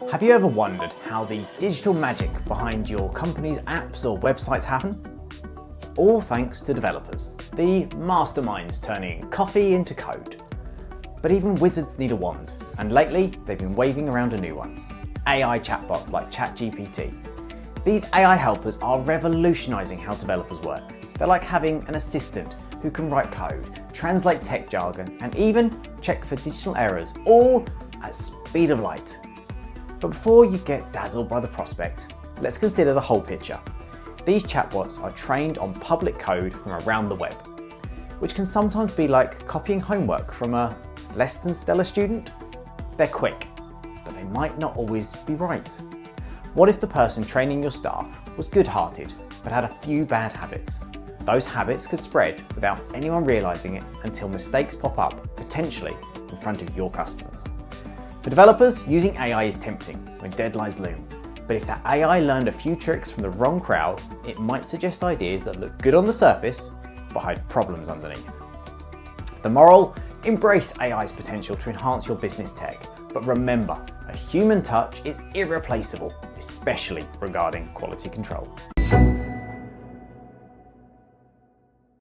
Have you ever wondered how the digital magic behind your company's apps or websites happen? It's all thanks to developers, the masterminds turning coffee into code. But even wizards need a wand, and lately they've been waving around a new one. AI chatbots like ChatGPT. These AI helpers are revolutionising how developers work. They're like having an assistant who can write code, translate tech jargon, and even check for digital errors, all at speed of light. But before you get dazzled by the prospect, let's consider the whole picture. These chatbots are trained on public code from around the web, which can sometimes be like copying homework from a less than stellar student. They're quick, but they might not always be right. What if the person training your staff was good-hearted, but had a few bad habits? Those habits could spread without anyone realising it until mistakes pop up, potentially in front of your customers. For developers, using AI is tempting when deadlines loom, but if that AI learned a few tricks from the wrong crowd, it might suggest ideas that look good on the surface, but hide problems underneath. The moral: embrace AI's potential to enhance your business tech, but remember, a human touch is irreplaceable, especially regarding quality control.